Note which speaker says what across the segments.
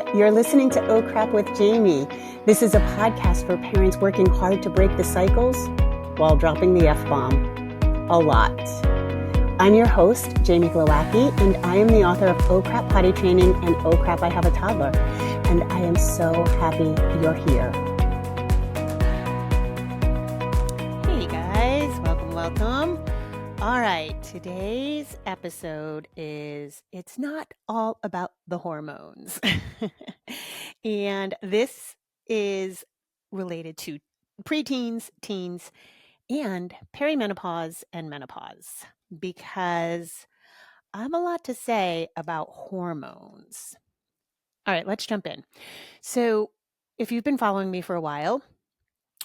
Speaker 1: Hi, you're listening to Oh Crap with Jamie. This is a podcast for parents working hard to break the cycles while dropping the F-bomb a lot. I'm your host, Jamie Glowacki, and I am the author of Oh Crap Potty Training and Oh Crap I Have a Toddler. And I am so happy you're here. Hey guys, welcome. All right, today's episode is It's Not All About the Hormones. And this is related to preteens, teens, and perimenopause and menopause because I have a lot to say about hormones. All right, let's jump in. So if you've been following me for a while,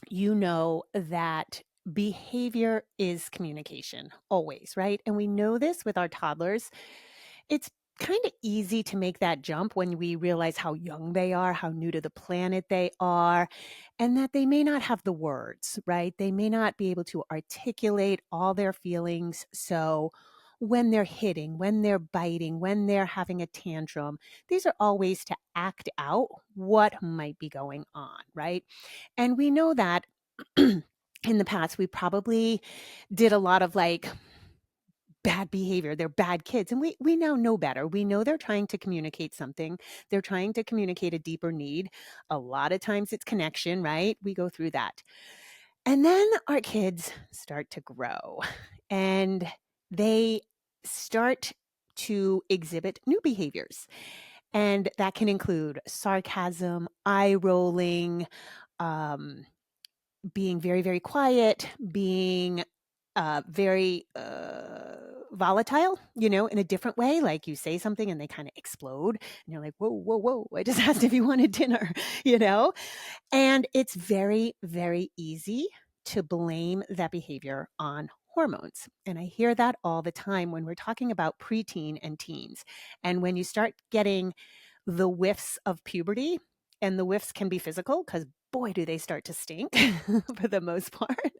Speaker 1: you know that behavior is communication, always, right? And we know this with our toddlers. It's kind of easy to make that jump when we realize how young they are, how new to the planet they are, and that they may not have the words, right? They may not be able to articulate all their feelings. So when they're hitting, when they're biting, when they're having a tantrum, these are all ways to act out what might be going on, right? And we know that in the past, we probably did a lot of like bad behavior. They're bad kids. And we now know better. We know they're trying to communicate something. They're trying to communicate a deeper need. A lot of times it's connection, right? We go through that. And then our kids start to grow and they start to exhibit new behaviors. And that can include sarcasm, eye rolling, being very, very quiet, being very volatile, in a different way. Like you say something and they kind of explode and you're like, whoa, whoa, whoa. I just asked if you wanted dinner, And it's very, very easy to blame that behavior on hormones. And I hear that all the time when we're talking about preteen and teens. And when you start getting the whiffs of puberty, and the whiffs can be physical because boy, do they start to stink for the most part.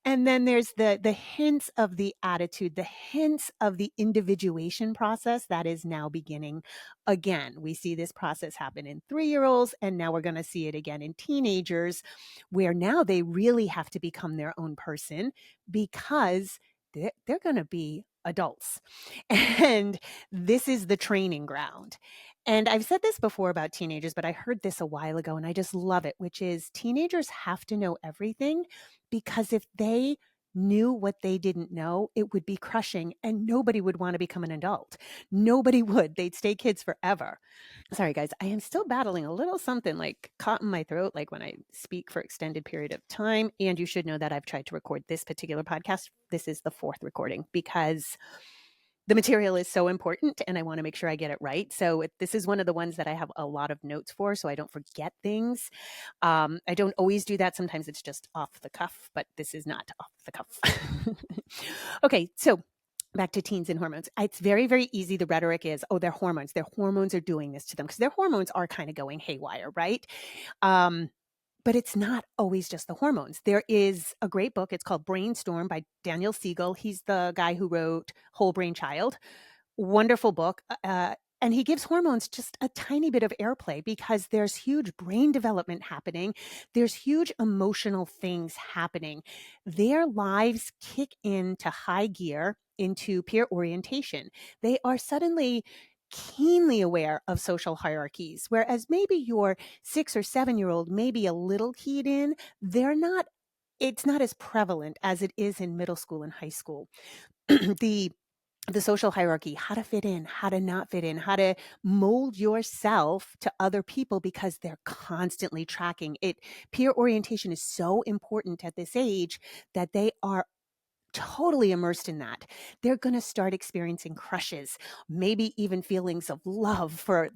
Speaker 1: And then there's the hints of the attitude, the hints of the individuation process that is now beginning again. We see this process happen in 3-year-olds, and now we're going to see it again in teenagers, where now they really have to become their own person because they're going to be adults. And this is the training ground. And I've said this before about teenagers, but I heard this a while ago and I just love it, which is teenagers have to know everything because if they knew what they didn't know, it would be crushing and nobody would want to become an adult. Nobody would. They'd stay kids forever. Sorry, guys. I am still battling a little something like caught in my throat, like when I speak for extended period of time. And you should know that I've tried to record this particular podcast. This is the 4th recording because the material is so important and I want to make sure I get it right. So this is one of the ones that I have a lot of notes for so I don't forget things. I don't always do that. Sometimes it's just off the cuff, but this is not off the cuff. Okay, so back to teens and hormones. It's very, very easy. The rhetoric is, oh, their hormones. Their hormones are doing this to them because their hormones are kind of going haywire, right? But it's not always just the hormones. There is a great book. It's called Brainstorm by Daniel Siegel. He's the guy who wrote Whole Brain Child. Wonderful book. And he gives hormones just a tiny bit of airplay because there's huge brain development happening. There's huge emotional things happening. Their lives kick into high gear into peer orientation. They are suddenly keenly aware of social hierarchies, whereas maybe your 6 or 7-year-old may be a little keyed in. It's not as prevalent as it is in middle school and high school. The social hierarchy, how to fit in, how to not fit in, how to mold yourself to other people because they're constantly tracking it. Peer orientation is so important at this age that they are totally immersed in that. They're going to start experiencing crushes, maybe even feelings of love for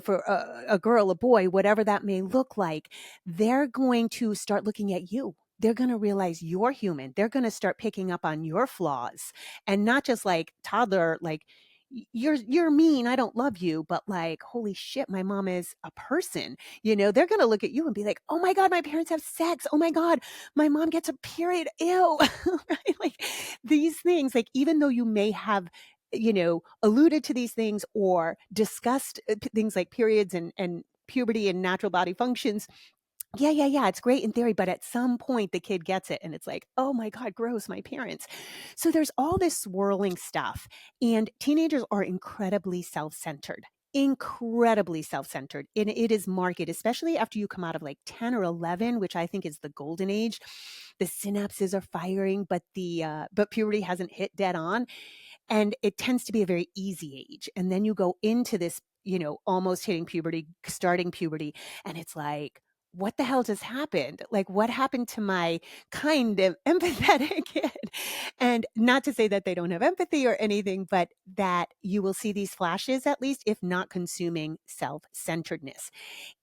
Speaker 1: for a girl, a boy, whatever that may look like. They're going to start looking at you. They're going to realize you're human. They're going to start picking up on your flaws and not just like toddler, like you're mean, I don't love you, but like, holy shit, my mom is a person. They're going to look at you and be like, oh my God, my parents have sex. Oh my God, my mom gets a period. Ew. Right? Like these things, like even though you may have alluded to these things or discussed things like periods and puberty and natural body functions. Yeah, yeah, yeah, it's great in theory, but at some point the kid gets it and it's like, "Oh my god, gross, my parents." So there's all this swirling stuff, and teenagers are incredibly self-centered, and it is marked, especially after you come out of like 10 or 11, which I think is the golden age. The synapses are firing, but puberty hasn't hit dead on, and it tends to be a very easy age. And then you go into this, almost hitting puberty, starting puberty, and it's like, what the hell just happened? Like, what happened to my kind of empathetic kid? And not to say that they don't have empathy or anything, but that you will see these flashes, at least, if not consuming self centeredness.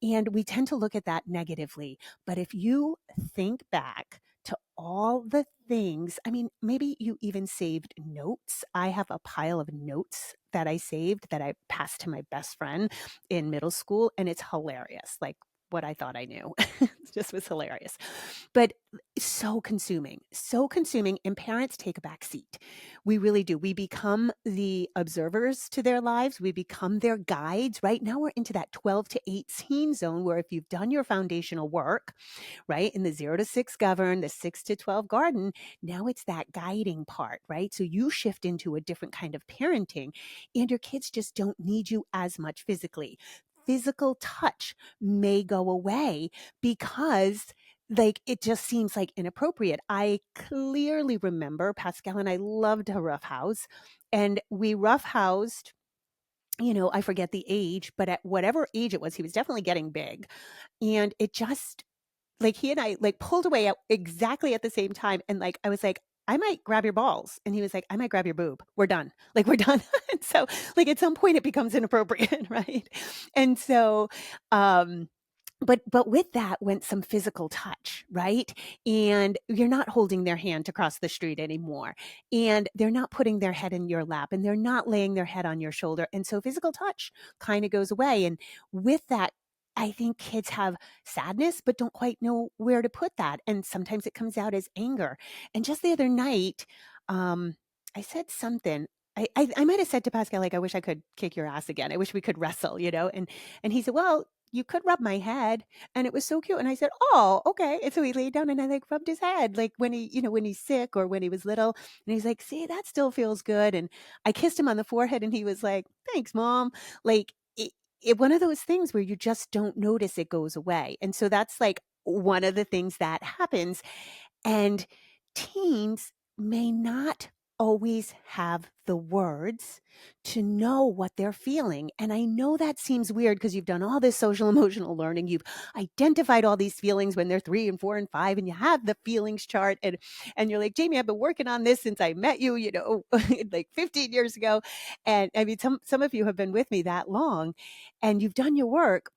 Speaker 1: And we tend to look at that negatively. But if you think back to all the things, I mean, maybe you even saved notes. I have a pile of notes that I saved that I passed to my best friend in middle school, and it's hilarious. Like, what I thought I knew. It just was hilarious. But so consuming, and parents take a back seat. We really do. We become the observers to their lives. We become their guides. Right now, we're into that 12 to 18 zone where if you've done your foundational work, right, in the 0 to 6 govern, the 6 to 12 garden, now it's that guiding part, right? So you shift into a different kind of parenting, and your kids just don't need you as much physically. Physical touch may go away because like it just seems like inappropriate. I clearly remember Pascal and I loved to roughhouse, and we roughhoused, I forget the age, but at whatever age it was, he was definitely getting big. And it just like he and I like pulled away at exactly at the same time. And like I was like, I might grab your balls. And he was like, I might grab your boob. We're done. Like we're done. And so like at some point it becomes inappropriate, right? And so but with that went some physical touch, right? And you're not holding their hand to cross the street anymore. And they're not putting their head in your lap and they're not laying their head on your shoulder. And so physical touch kind of goes away. And with that, I think kids have sadness, but don't quite know where to put that. And sometimes it comes out as anger. And just the other night, I said something. I might have said to Pascal, like, I wish I could kick your ass again. I wish we could wrestle, And he said, well, you could rub my head. And it was so cute. And I said, oh, okay. And so he laid down and I like rubbed his head, like when when he's sick or when he was little. And he's like, see, that still feels good. And I kissed him on the forehead and he was like, thanks, mom. Like one of those things where you just don't notice it goes away. And so that's like one of the things that happens. And teens may not always have the words to know what they're feeling. And I know that seems weird because you've done all this social emotional learning. You've identified all these feelings when they're 3 and 4 and 5, and you have the feelings chart. And you're like, Jamie, I've been working on this since I met you, like 15 years ago. And I mean, some of you have been with me that long and you've done your work.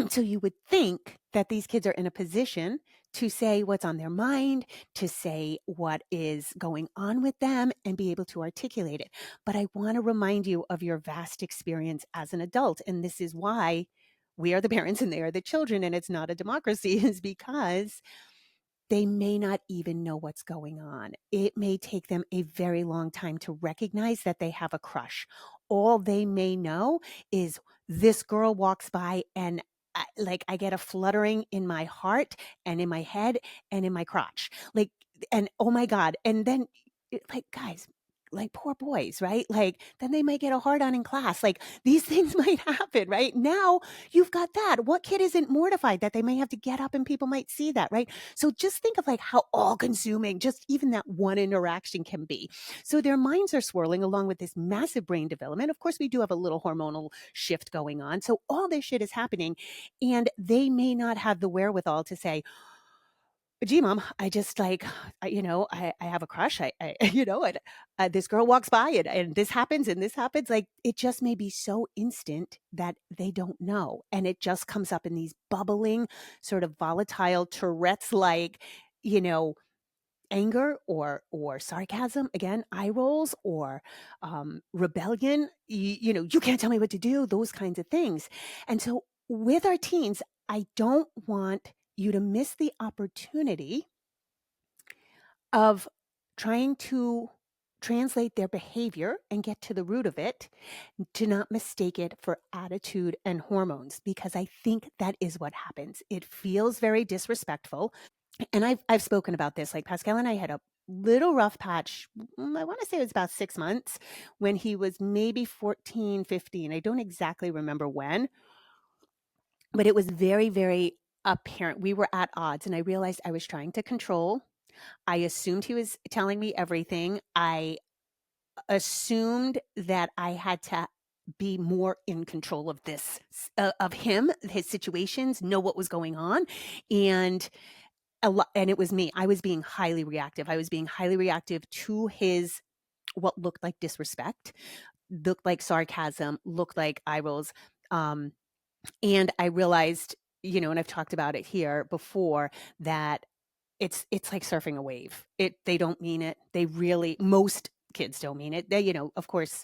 Speaker 1: So you would think that these kids are in a position to say what's on their mind, to say what is going on with them, and be able to articulate it. But I want to remind you of your vast experience as an adult. And this is why we are the parents and they are the children, and it's not a democracy, is because they may not even know what's going on. It may take them a very long time to recognize that they have a crush. All they may know is this girl walks by and I get a fluttering in my heart and in my head and in my crotch. Like, and oh my God. And then, like, guys, like poor boys, right? Like, then they might get a hard on in class. Like, these things might happen, right? Now you've got that. What kid isn't mortified that they may have to get up and people might see that, right? So just think of like how all consuming just even that one interaction can be. So their minds are swirling along with this massive brain development. Of course, we do have a little hormonal shift going on. So all this shit is happening and they may not have the wherewithal to say, gee, mom, I just like, I have a crush. And, this girl walks by and this happens and this happens. Like, it just may be so instant that they don't know. And it just comes up in these bubbling, sort of volatile Tourette's like, you know, anger or sarcasm, again, eye rolls or rebellion, you can't tell me what to do, those kinds of things. And so with our teens, I don't want you to miss the opportunity of trying to translate their behavior and get to the root of it, to not mistake it for attitude and hormones, because I think that is what happens. It feels very disrespectful. And I've spoken about this. Like Pascal and I had a little rough patch. I want to say it was about 6 months when he was maybe 14, 15. I don't exactly remember when, but it was very, very apparent. We were at odds, and I realized I was trying to control. I assumed he was telling me everything. I assumed that I had to be more in control of this, of him, his situations, know what was going on. And and it was me. I was being highly reactive. I was being highly reactive to his, what looked like disrespect, looked like sarcasm, looked like eye rolls. And I realized, and I've talked about it here before, that it's like surfing a wave. They don't mean it. Most kids don't mean it. They, of course,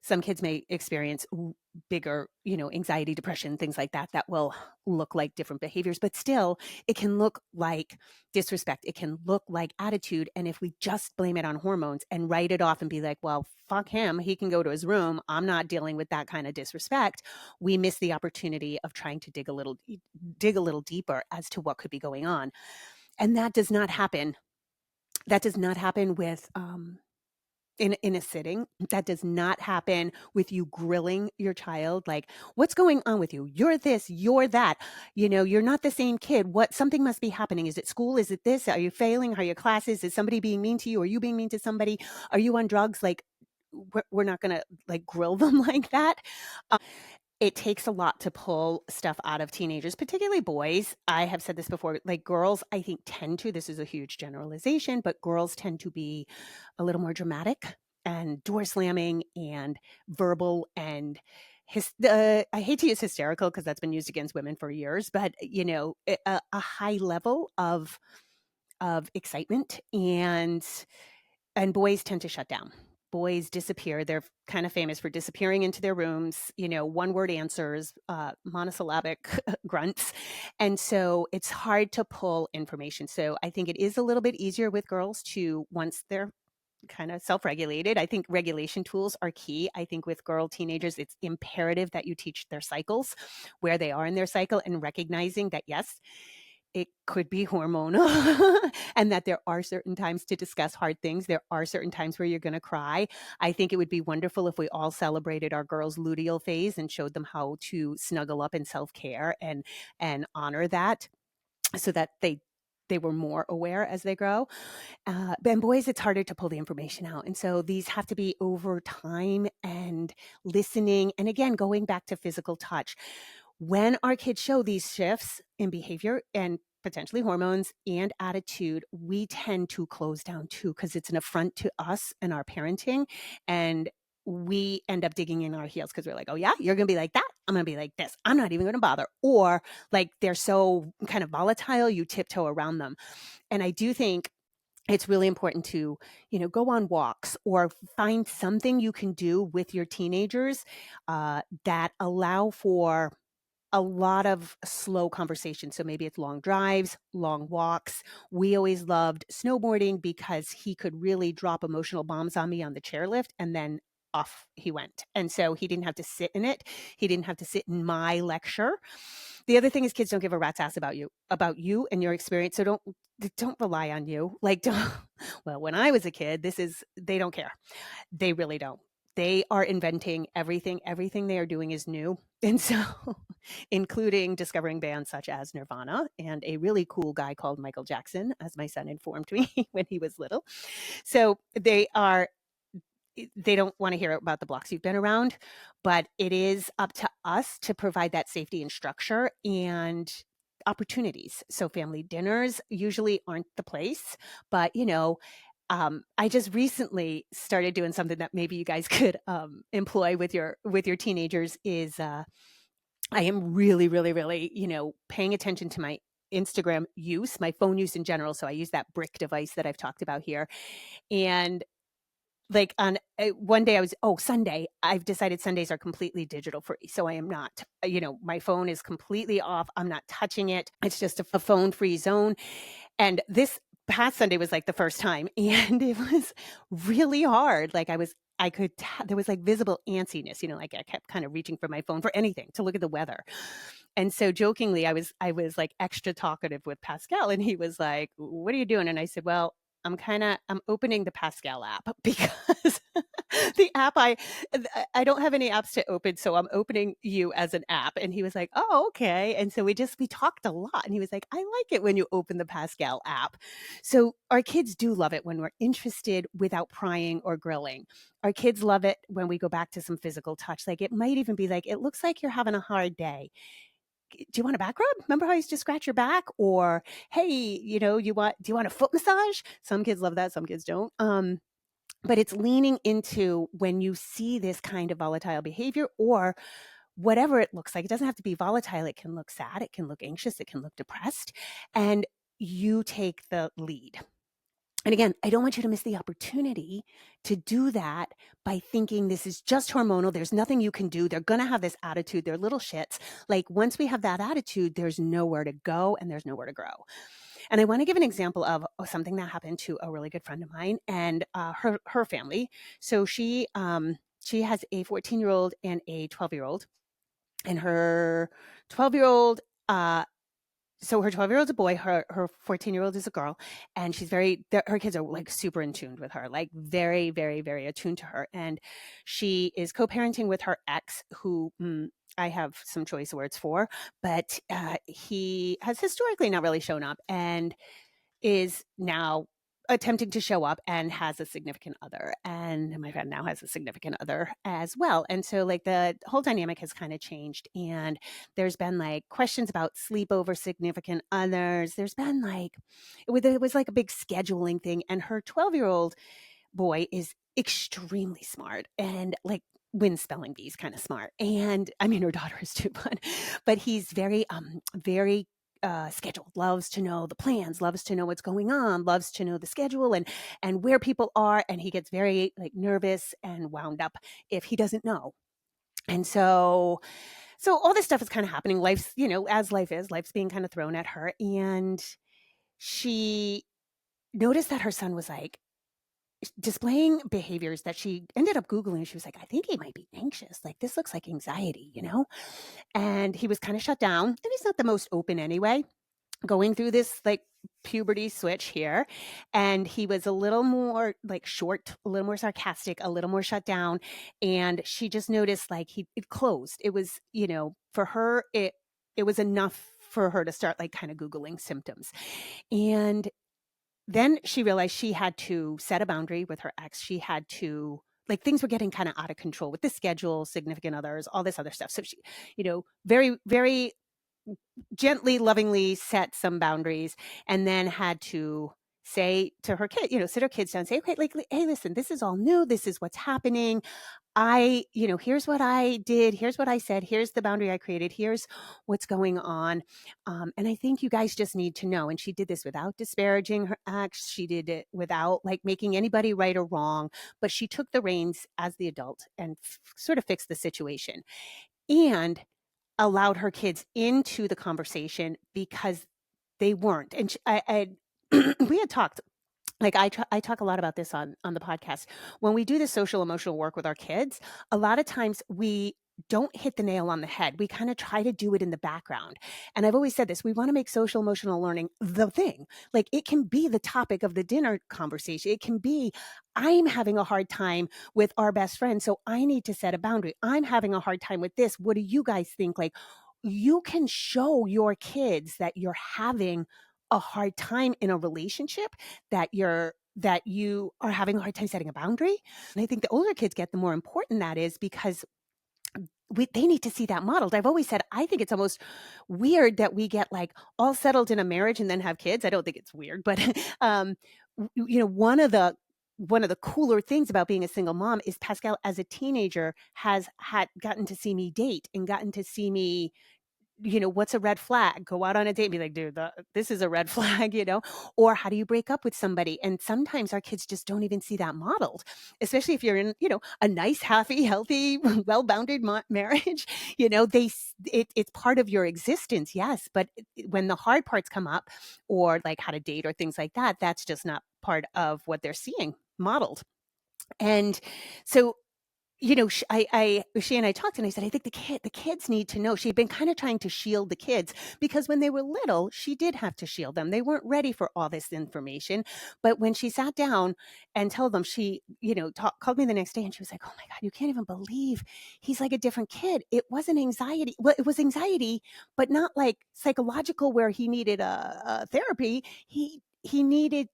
Speaker 1: some kids may experience bigger, anxiety, depression, things like that, that will look like different behaviors, but still it can look like disrespect. It can look like attitude. And if we just blame it on hormones and write it off and be like, well, fuck him, he can go to his room, I'm not dealing with that kind of disrespect, we miss the opportunity of trying to dig a little deeper as to what could be going on. And that does not happen. That does not happen with in a sitting. That does not happen with you grilling your child. Like, what's going on with you? You're this, you're that. You're not the same kid. Something must be happening. Is it school? Is it this? Are you failing? Are your classes? Is somebody being mean to you? Are you being mean to somebody? Are you on drugs? Like, we're not going to like grill them like that. It takes a lot to pull stuff out of teenagers, particularly boys. I have said this before, like girls, I think this is a huge generalization, but girls tend to be a little more dramatic and door slamming and verbal and I hate to use hysterical because that's been used against women for years, but a high level of excitement, and boys tend to shut down. Boys disappear. They're kind of famous for disappearing into their rooms, one word answers, monosyllabic grunts. And so it's hard to pull information. So I think it is a little bit easier with girls to, once they're kind of self-regulated, I think regulation tools are key. I think with girl teenagers, it's imperative that you teach their cycles, where they are in their cycle, and recognizing that, yes, it could be hormonal and that there are certain times to discuss hard things. There are certain times where you're going to cry. I think it would be wonderful if we all celebrated our girls' luteal phase and showed them how to snuggle up in self-care and honor that, so that they were more aware as they grow. And boys, it's harder to pull the information out. And so these have to be over time and listening. And again, going back to physical touch. When our kids show these shifts in behavior and potentially hormones and attitude, we tend to close down too, because it's an affront to us and our parenting. And we end up digging in our heels because we're like, oh yeah, you're going to be like that. I'm going to be like this. I'm not even going to bother. Or like they're so kind of volatile, you tiptoe around them. And I do think it's really important to, go on walks or find something you can do with your teenagers that allow for a lot of slow conversation. So maybe it's long drives, long walks. We always loved snowboarding because he could really drop emotional bombs on me on the chairlift, and then off he went. And so he didn't have to sit in it. He didn't have to sit in my lecture. The other thing is, kids don't give a rat's ass about you and your experience. So don't rely on you. Like, well, when I was a kid, they don't care. They really don't. They are inventing everything. Everything they are doing is new. And so, including discovering bands such as Nirvana and a really cool guy called Michael Jackson, as my son informed me when he was little. So they don't want to hear about the blocks you've been around, but it is up to us to provide that safety and structure and opportunities. So family dinners usually aren't the place, but I just recently started doing something that maybe you guys could employ with your teenagers. Is I am really, really, really, paying attention to my Instagram use, my phone use in general. So I use that brick device that I've talked about here. And like on one day Sunday, I've decided Sundays are completely digital free. So I am not, my phone is completely off. I'm not touching it. It's just a phone free zone. And this past Sunday was like the first time, and it was really hard. Like there was like visible antsiness, like I kept kind of reaching for my phone for anything to look at the weather. And so jokingly, I was like extra talkative with Pascal, and he was like, "What are you doing?" And I said, "Well, I'm opening the Pascal app because the app I don't have any apps to open, so I'm opening you as an app." And he was like, "Oh, okay." And so we talked a lot, and he was like, "I like it when you open the Pascal app." So our kids do love it when we're interested without prying or grilling. Our kids love it when we go back to some physical touch. Like it might even be like, "It looks like you're having a hard day. Do you want a back rub? Remember how I used to scratch your back?" Or, "Hey, do you want a foot massage?" Some kids love that, some kids don't. But it's leaning into when you see this kind of volatile behavior or whatever it looks like. It doesn't have to be volatile. It can look sad, it can look anxious, it can look depressed, and you take the lead. And again, I don't want you to miss the opportunity to do that by thinking this is just hormonal. There's nothing you can do. They're going to have this attitude. They're little shits. Like once we have that attitude, there's nowhere to go and there's nowhere to grow. And I want to give an example of something that happened to a really good friend of mine and her family. So she has a 14-year-old and a 12-year-old, and her 12-year-old so her 12-year-old's a boy, her 14-year-old is a girl, and her kids are like super in tune with her, like very, very, very attuned to her. And she is co-parenting with her ex, who I have some choice words for, but he has historically not really shown up and is now attempting to show up and has a significant other. And my friend now has a significant other as well. And so like the whole dynamic has kind of changed. And there's been like questions about sleepover significant others. There's been like, it was like a big scheduling thing. And her 12-year-old boy is extremely smart and like wins spelling bees kind of smart. And I mean, her daughter is too, but he's very, very scheduled, loves to know the plans, loves to know what's going on, loves to know the schedule and where people are. And he gets very like nervous and wound up if he doesn't know. And so all this stuff is kind of happening. Life's, as life is, life's being kind of thrown at her. And she noticed that her son was like displaying behaviors that she ended up Googling. She was like, "I think he might be anxious. Like this looks like anxiety, And he was kind of shut down, and he's not the most open anyway, going through this like puberty switch here. And he was a little more like short, a little more sarcastic, a little more shut down. And she just noticed like it closed. It was, for her, it was enough for her to start like kind of Googling symptoms. And then she realized she had to set a boundary with her ex. She had to, like, things were getting kind of out of control with the schedule, significant others, all this other stuff. So she, very, very gently, lovingly set some boundaries, and then had to say to her kid, sit her kids down and say, "Okay, like, hey, listen, this is all new. This is what's happening. Here's what I did. Here's what I said. Here's the boundary I created. Here's what's going on. And I think you guys just need to know." And she did this without disparaging her ex. She did it without like making anybody right or wrong, but she took the reins as the adult and sort of fixed the situation and allowed her kids into the conversation because they weren't. And we had talked, like I talk a lot about this on the podcast. When we do the social emotional work with our kids, a lot of times we don't hit the nail on the head. We kind of try to do it in the background. And I've always said this, we want to make social emotional learning the thing. Like it can be the topic of the dinner conversation. It can be, I'm having a hard time with our best friend, so I need to set a boundary. I'm having a hard time with this. What do you guys think? Like you can show your kids that you're having a hard time in a relationship, that you are having a hard time setting a boundary. And I think the older kids get, the more important that is, because they need to see that modeled. I've always said, I think it's almost weird that we get like all settled in a marriage and then have kids. I don't think it's weird, but one of the cooler things about being a single mom is Pascal as a teenager had gotten to see me date and gotten to see me what's a red flag? Go out on a date and be like, dude, this is a red flag, or how do you break up with somebody? And sometimes our kids just don't even see that modeled, especially if you're in, a nice, happy, healthy, well-bounded marriage, it's part of your existence. Yes. But when the hard parts come up, or like how to date or things like that, that's just not part of what they're seeing modeled. And so, she and I talked, and I said, I think the kids need to know. She had been kind of trying to shield the kids because when they were little, she did have to shield them. They weren't ready for all this information. But when she sat down and told them, she, called me the next day and she was like, oh my God, you can't even believe he's like a different kid. It wasn't anxiety. Well, it was anxiety, but not like psychological where he needed a therapy. He needed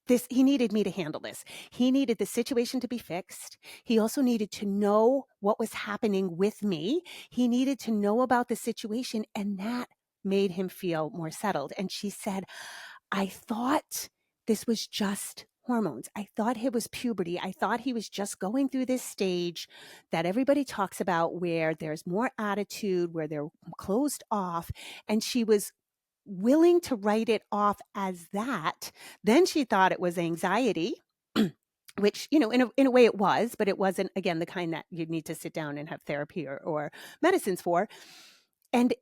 Speaker 1: this. He needed me to handle this. He needed the situation to be fixed. He also needed to know what was happening with me. He needed to know about the situation, and that made him feel more settled. And she said, I thought this was just hormones. I thought it was puberty. I thought he was just going through this stage that everybody talks about where there's more attitude, where they're closed off. And she was willing to write it off as that. Then she thought it was anxiety, which, in a way it was, but it wasn't, again, the kind that you'd need to sit down and have therapy or medicines for. And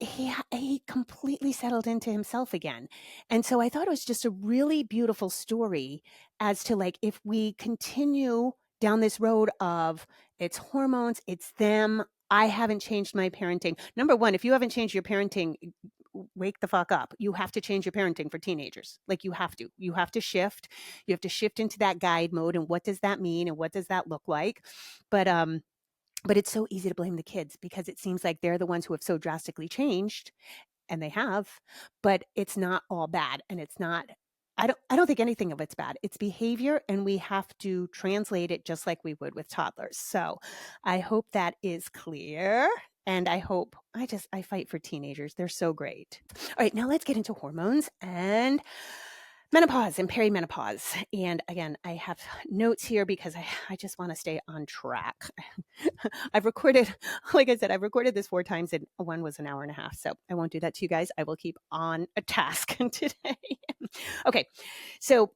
Speaker 1: he completely settled into himself again. And so I thought it was just a really beautiful story as to like, if we continue down this road of it's hormones, it's them, I haven't changed my parenting. Number one, if you haven't changed your parenting, wake the fuck up. You have to change your parenting for teenagers. Like you have to shift. You have to shift into that guide mode. And what does that mean? And what does that look like? But it's so easy to blame the kids because it seems like they're the ones who have so drastically changed, and they have, but it's not all bad. And it's not, I don't think anything of it's bad. It's behavior, and we have to translate it just like we would with toddlers. So I hope that is clear. And I fight for teenagers. They're so great. All right, now let's get into hormones and menopause and perimenopause. And again, I have notes here because I just want to stay on track. I've recorded this 4 times, and one was an hour and a half. So I won't do that to you guys. I will keep on a task today. Okay. So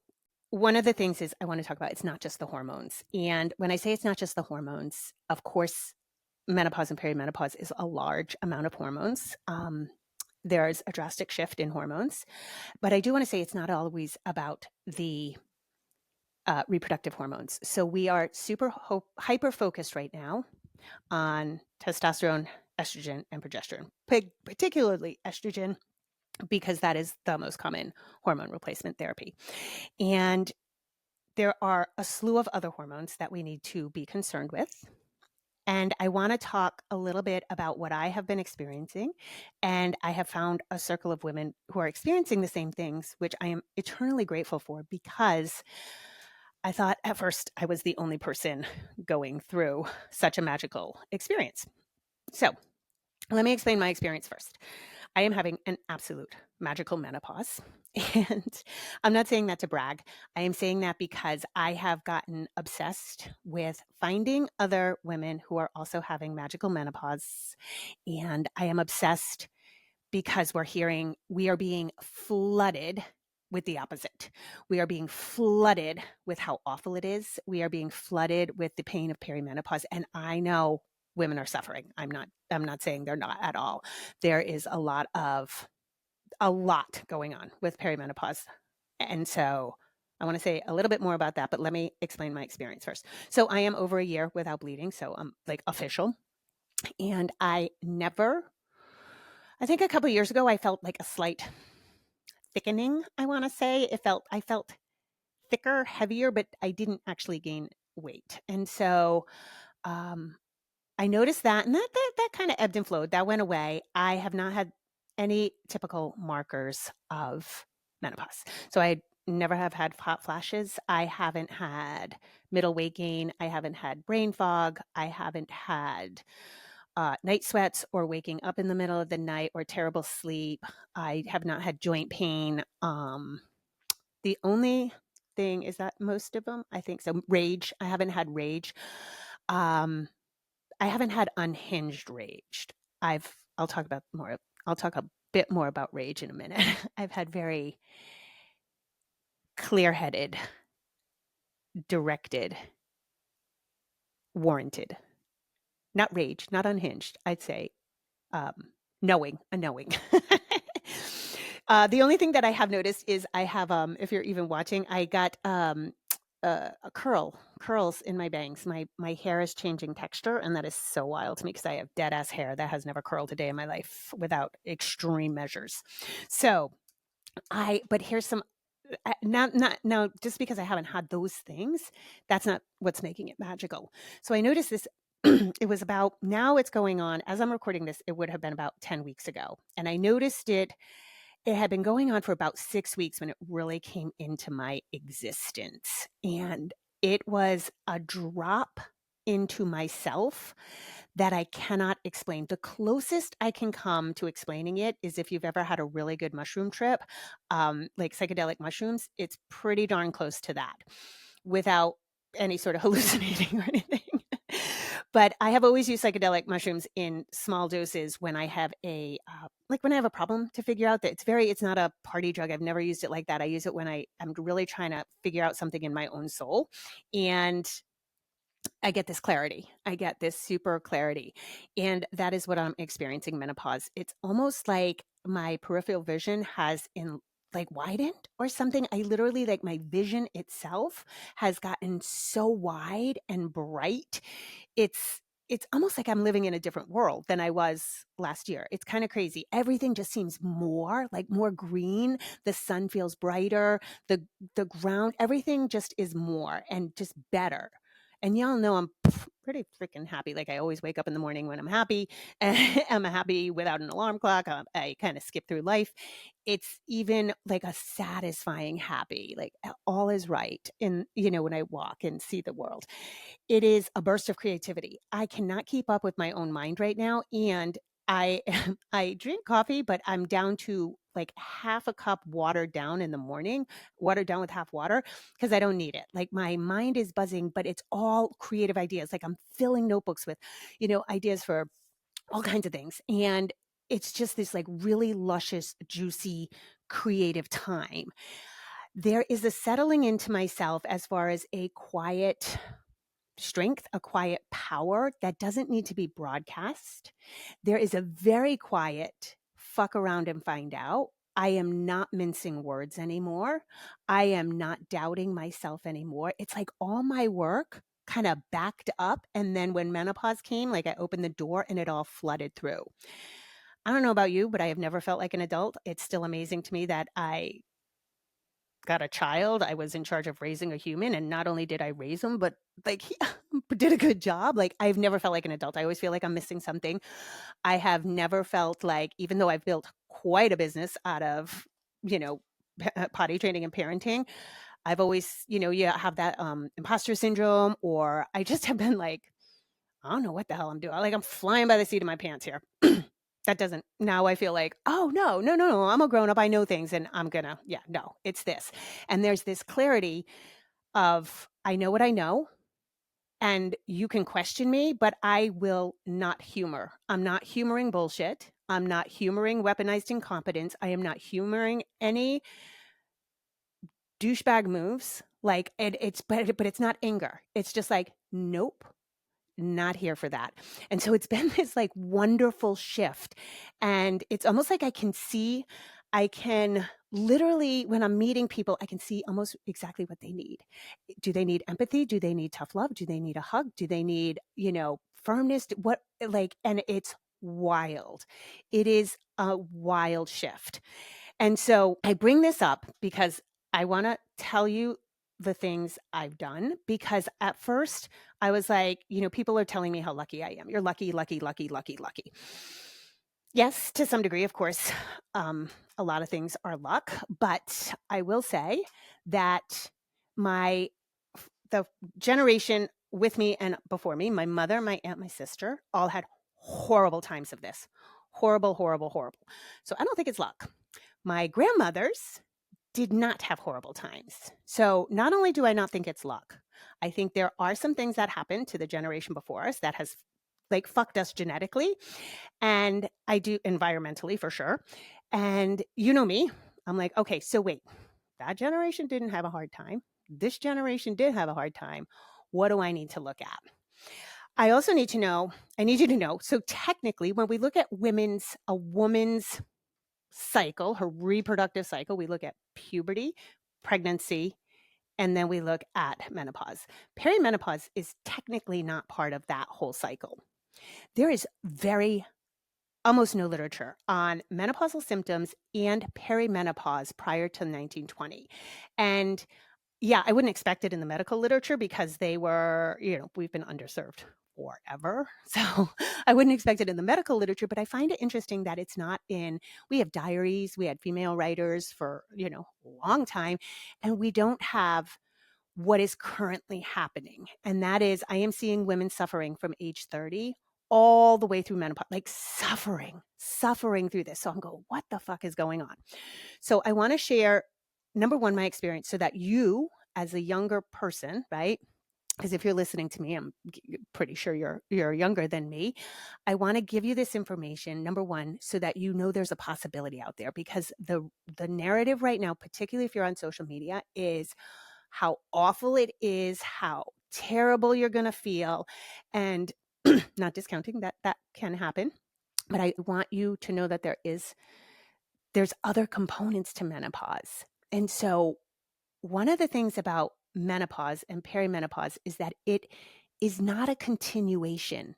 Speaker 1: one of the things is I want to talk about, it's not just the hormones. And when I say it's not just the hormones, of course, menopause and perimenopause is a large amount of hormones. There's a drastic shift in hormones, but I do want to say it's not always about the reproductive hormones. So we are super hyper focused right now on testosterone, estrogen, and progesterone, particularly estrogen, because that is the most common hormone replacement therapy. And there are a slew of other hormones that we need to be concerned with. And I want to talk a little bit about what I have been experiencing. And I have found a circle of women who are experiencing the same things, which I am eternally grateful for, because I thought at first I was the only person going through such a magical experience. So let me explain my experience first. I am having an absolute magical menopause. And I'm not saying that to brag. I am saying that because I have gotten obsessed with finding other women who are also having magical menopause. And I am obsessed because we are being flooded with the opposite. We are being flooded with how awful it is. We are being flooded with the pain of perimenopause. And I know women are suffering. I'm not saying they're not at all. There is a lot going on with perimenopause. And so I want to say a little bit more about that, but let me explain my experience first. So I am over a year without bleeding. So I'm like official. And I think a couple of years ago, I felt like a slight thickening, I want to say. I felt thicker, heavier, but I didn't actually gain weight. And so I noticed that, and that kind of ebbed and flowed. That went away. I have not had any typical markers of menopause. So I never have had hot flashes. I haven't had middle weight gain. I haven't had brain fog. I haven't had night sweats or waking up in the middle of the night or terrible sleep. I have not had joint pain. The only thing is that most of them, I think so. Rage. I haven't had rage. I haven't had unhinged rage. I'll talk about more I'll talk a bit more about rage in a minute. I've had very clear-headed, directed, warranted, not rage, not unhinged, I'd say, um, a knowing. The only thing that I have noticed is I have, if you're even watching, I got a curls in my bangs. My hair is changing texture, and that is so wild to me because I have dead ass hair that has never curled a day in my life without extreme measures. So but here's some. Not now, just because I haven't had those things, that's not what's making it magical. So I noticed this. It was about, now it's going on as I'm recording this, it would have been about 10 weeks ago. And I noticed it had been going on for about 6 weeks when it really came into my existence. And it was a drop into myself that I cannot explain. The closest I can come to explaining it is if you've ever had a really good mushroom trip, like psychedelic mushrooms, it's pretty darn close to that without any sort of hallucinating or anything. But I have always used psychedelic mushrooms in small doses when I have when I have a problem to figure out. That it's not a party drug. I've never used it like that. I use it when I'm really trying to figure out something in my own soul. And I get this clarity. I get this super clarity. And that is what I'm experiencing menopause. It's almost like my peripheral vision has widened or something. I literally, like, my vision itself has gotten so wide and bright. It's it's almost like I'm living in a different world than I was last year. It's kind of crazy. Everything just seems more green. The sun feels brighter. The ground, everything just is more and just better. And y'all know I'm pretty freaking happy. Like, I always wake up in the morning when I'm happy. And I'm happy without an alarm clock. I kind of skip through life. It's even like a satisfying happy, like all is right in, when I walk and see the world. It is a burst of creativity. I cannot keep up with my own mind right now, and I I drink coffee, but I'm down to like half a cup watered down in the morning, watered down with half water because I don't need it. Like, my mind is buzzing, but it's all creative ideas. Like, I'm filling notebooks with, ideas for all kinds of things. And it's just this like really luscious, juicy, creative time. There is a settling into myself as far as a quiet strength, a quiet power that doesn't need to be broadcast. There is a very quiet fuck around and find out. I am not mincing words anymore. I am not doubting myself anymore. It's like all my work kind of backed up. And then when menopause came, like, I opened the door and it all flooded through. I don't know about you, but I have never felt like an adult. It's still amazing to me that I got a child. I was in charge of raising a human, and not only did I raise him, but like he did a good job. Like, I've never felt like an adult. I always feel like I'm missing something. I have never felt like, even though I've built quite a business out of, you know, potty training and parenting, I've always, you have that imposter syndrome, or I just have been like, I don't know what the hell I'm doing. Like, I'm flying by the seat of my pants here. That doesn't, now I feel like, oh, no, no, no, no, I'm a grown up. I know things, and no, it's this. And there's this clarity of, I know what I know, and you can question me, but I will not humor. I'm not humoring bullshit. I'm not humoring weaponized incompetence. I am not humoring any douchebag moves. Like, but it's not anger. It's just like, nope, not here for that. And so it's been this like wonderful shift. And it's almost like I can literally, when I'm meeting people, I can see almost exactly what they need. Do they need empathy? Do they need tough love? Do they need a hug? Do they need, firmness? And it's wild. It is a wild shift. And so I bring this up because I want to tell you the things I've done, because at first I was like, people are telling me how lucky I am. You're lucky, lucky, lucky, lucky, lucky. Yes, to some degree, of course, a lot of things are luck, but I will say that the generation with me and before me, my mother, my aunt, my sister, all had horrible times of this. Horrible, horrible, horrible. So I don't think it's luck. My grandmothers did not have horrible times. So not only do I not think it's luck, I think there are some things that happened to the generation before us that has like fucked us genetically, and I do environmentally for sure. And you know me, I'm like, okay, so wait, that generation didn't have a hard time. This generation did have a hard time. What do I need to look at? I also need to know, I need you to know. So technically, when we look at a woman's cycle, her reproductive cycle, we look at puberty, pregnancy, and then we look at menopause. Perimenopause is technically not part of that whole cycle. There is almost no literature on menopausal symptoms and perimenopause prior to 1920. And yeah, I wouldn't expect it in the medical literature because we've been underserved forever. So I wouldn't expect it in the medical literature, but I find it interesting that it's not we have diaries, we had female writers for, a long time, and we don't have what is currently happening. And that is, I am seeing women suffering from age 30 all the way through menopause, like suffering through this. So I'm going, what the fuck is going on? So I want to share, number one, my experience so that you, as a younger person, right? Because if you're listening to me, I'm pretty sure you're younger than me. I want to give you this information, number one, so that you know there's a possibility out there. Because the narrative right now, particularly if you're on social media, is how awful it is, how terrible you're going to feel, and not discounting that can happen. But I want you to know that there's other components to menopause. And so one of the things about menopause and perimenopause is that it is not a continuation.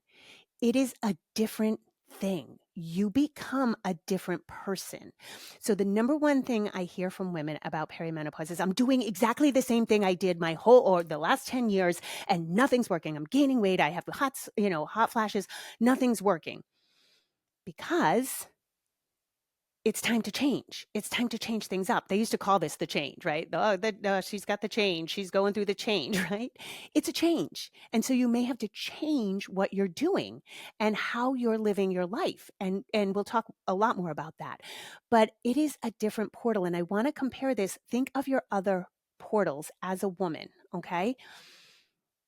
Speaker 1: It is a different thing. You become a different person. So the number one thing I hear from women about perimenopause is, I'm doing exactly the same thing I did the last 10 years and nothing's working. I'm gaining weight. I have hot flashes. Nothing's working because it's time to change. It's time to change things up. They used to call this the change, right? Oh, she's got the change. She's going through the change, right? It's a change. And so you may have to change what you're doing and how you're living your life. And we'll talk a lot more about that. But it is a different portal. And I want to compare this. Think of your other portals as a woman, okay?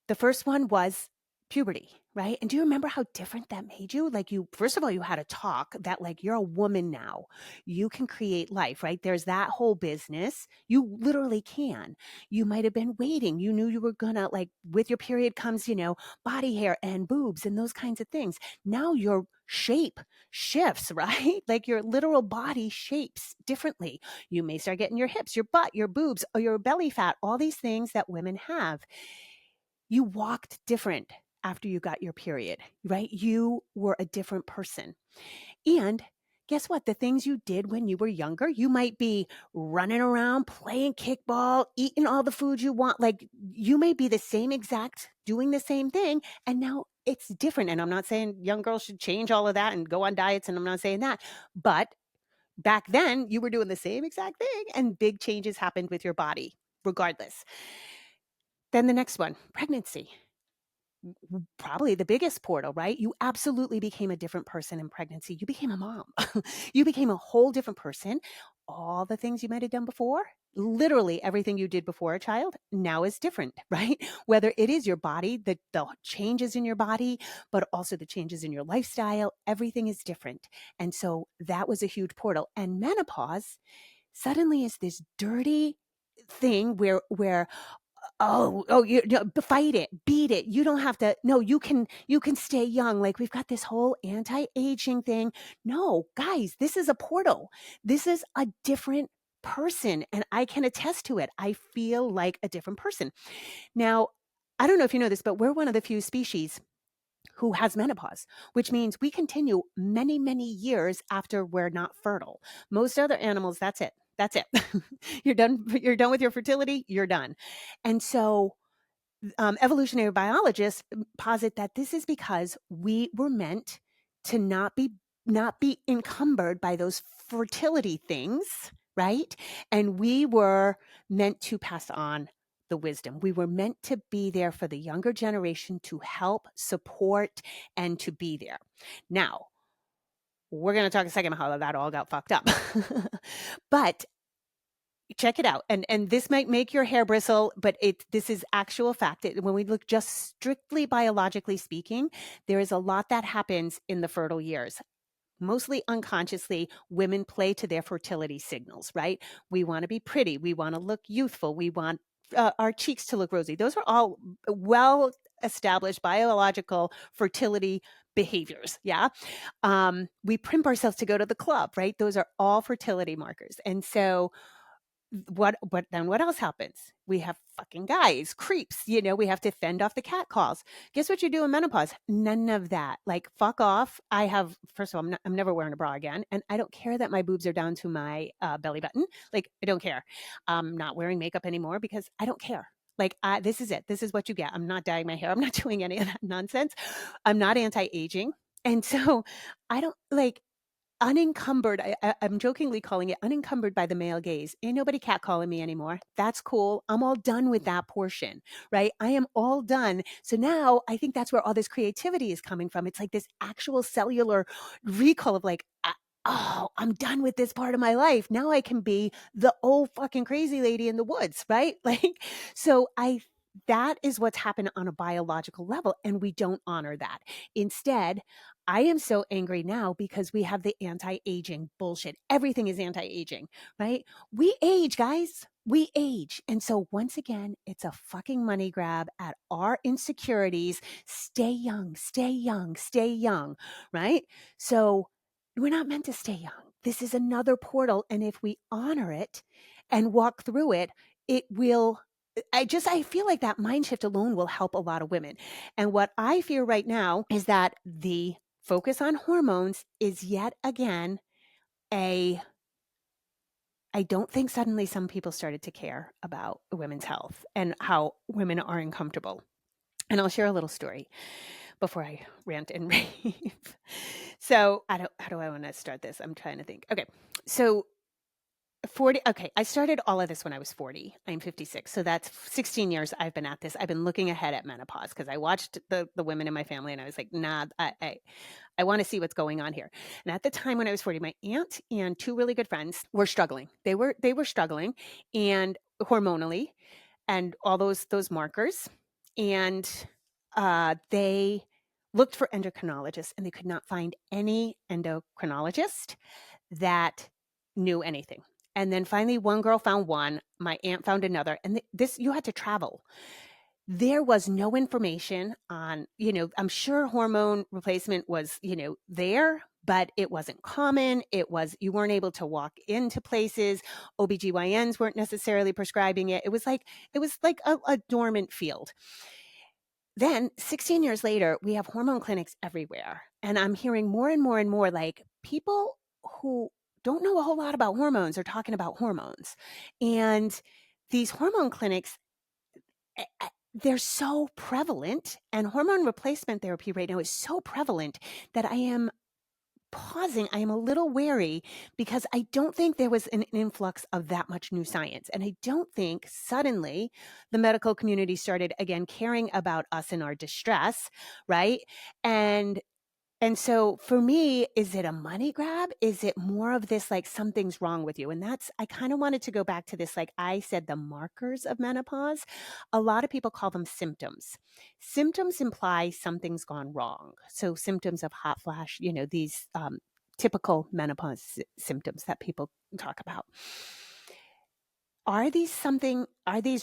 Speaker 1: The first one was puberty, right? And do you remember how different that made you? Like, first of all, you had a talk that, like, you're a woman now. You can create life, right? There's that whole business. You literally can. You might have been waiting. You knew you were gonna, like, with your period comes, body hair and boobs and those kinds of things. Now your shape shifts, right? Like your literal body shapes differently. You may start getting your hips, your butt, your boobs, or your belly fat, all these things that women have. You walked different after you got your period, right? You were a different person. And guess what? The things you did when you were younger, you might be running around, playing kickball, eating all the food you want. Like, you may be doing the same thing. And now it's different. And I'm not saying young girls should change all of that and go on diets. And I'm not saying that. But back then, you were doing the same exact thing. And big changes happened with your body, regardless. Then the next one, pregnancy. Probably the biggest portal, right? You absolutely became a different person in pregnancy. You became a mom. You became a whole different person. All the things you might have done before, literally everything you did before a child, now is different, right? Whether it is your body, the changes in your body, but also the changes in your lifestyle, everything is different. And so that was a huge portal. And menopause suddenly is this dirty thing where fight it, beat it. You don't have to. No, you can stay young. Like, we've got this whole anti-aging thing. No, guys, this is a portal. This is a different person, and I can attest to it. I feel like a different person. Now, I don't know if you know this, but we're one of the few species who has menopause, which means we continue many, many years after we're not fertile. Most other animals, that's it. That's it. You're done. You're done with your fertility. You're done. And so evolutionary biologists posit that this is because we were meant to not be encumbered by those fertility things, right? And we were meant to pass on the wisdom. We were meant to be there for the younger generation, to help, support, and to be there. Now, we're going to talk a second about how that all got fucked up. But check it out. And this might make your hair bristle, but this is actual fact. When we look just strictly biologically speaking, there is a lot that happens in the fertile years. Mostly unconsciously, women play to their fertility signals, right? We want to be pretty. We want to look youthful. We want our cheeks to look rosy. Those are all well established biological fertility behaviors. Yeah. We primp ourselves to go to the club, right? Those are all fertility markers. And so what else happens? We have fucking guys, creeps, we have to fend off the cat calls. Guess what you do in menopause? None of that. Like, fuck off. First of all, I'm never wearing a bra again. And I don't care that my boobs are down to my belly button. Like, I don't care. I'm not wearing makeup anymore because I don't care. Like, this is it. This is what you get. I'm not dyeing my hair. I'm not doing any of that nonsense. I'm not anti-aging. And so I don't like, unencumbered. I'm jokingly calling it unencumbered by the male gaze. Ain't nobody catcalling me anymore. That's cool. I'm all done with that portion, right? I am all done. So now I think that's where all this creativity is coming from. It's like this actual cellular recall of like, oh, I'm done with this part of my life. Now I can be the old fucking crazy lady in the woods, right? Like, so that is what's happened on a biological level, and we don't honor that. Instead, I am so angry now because we have the anti-aging bullshit. Everything is anti-aging, right? We age, guys. We age. And so once again, it's a fucking money grab at our insecurities. Stay young, stay young, stay young, right? So we're not meant to stay young. This is another portal. And if we honor it and walk through it, it will. I feel like that mind shift alone will help a lot of women. And what I fear right now is that the focus on hormones is yet again I don't think suddenly some people started to care about women's health and how women are uncomfortable. And I'll share a little story before I rant and rave. So how do I want to start this? I'm trying to think. Okay. So 40. Okay. I started all of this when I was 40. I'm 56. So that's 16 years I've been at this. I've been looking ahead at menopause because I watched the women in my family and I was like, nah, I want to see what's going on here. And at the time when I was 40, my aunt and two really good friends were struggling. They were struggling and hormonally and all those markers. And they looked for endocrinologists and they could not find any endocrinologist that knew anything. And then finally, one girl found one, my aunt found another, and you had to travel. There was no information on, I'm sure hormone replacement was, there, but it wasn't common. You weren't able to walk into places. OBGYNs weren't necessarily prescribing it. It was like a dormant field. Then 16 years later, we have hormone clinics everywhere. And I'm hearing more and more and more like people who don't know a whole lot about hormones are talking about hormones. And these hormone clinics, they're so prevalent, and hormone replacement therapy right now is so prevalent that I am pausing. I am a little wary because I don't think there was an influx of that much new science. And I don't think suddenly the medical community started again caring about us in our distress, right? And so for me, is it a money grab? Is it more of this like something's wrong with you? And I kind of wanted to go back to this, like I said, the markers of menopause. A lot of people call them symptoms. Symptoms imply something's gone wrong. So symptoms of hot flash, these typical menopause symptoms that people talk about. Are these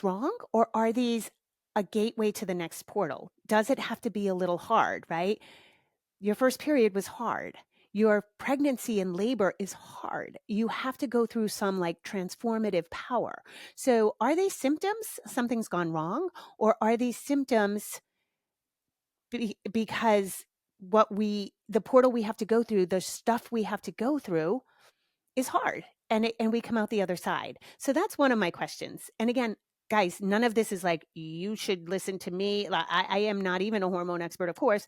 Speaker 1: wrong, or are these a gateway to the next portal? Does it have to be a little hard, right? Your first period was hard. Your pregnancy and labor is hard. You have to go through some like transformative power. So are these symptoms something's gone wrong, or are these symptoms because the portal we have to go through, the stuff we have to go through is hard, and we come out the other side? So that's one of my questions. And again, guys, none of this is like, you should listen to me. I am not even a hormone expert, of course.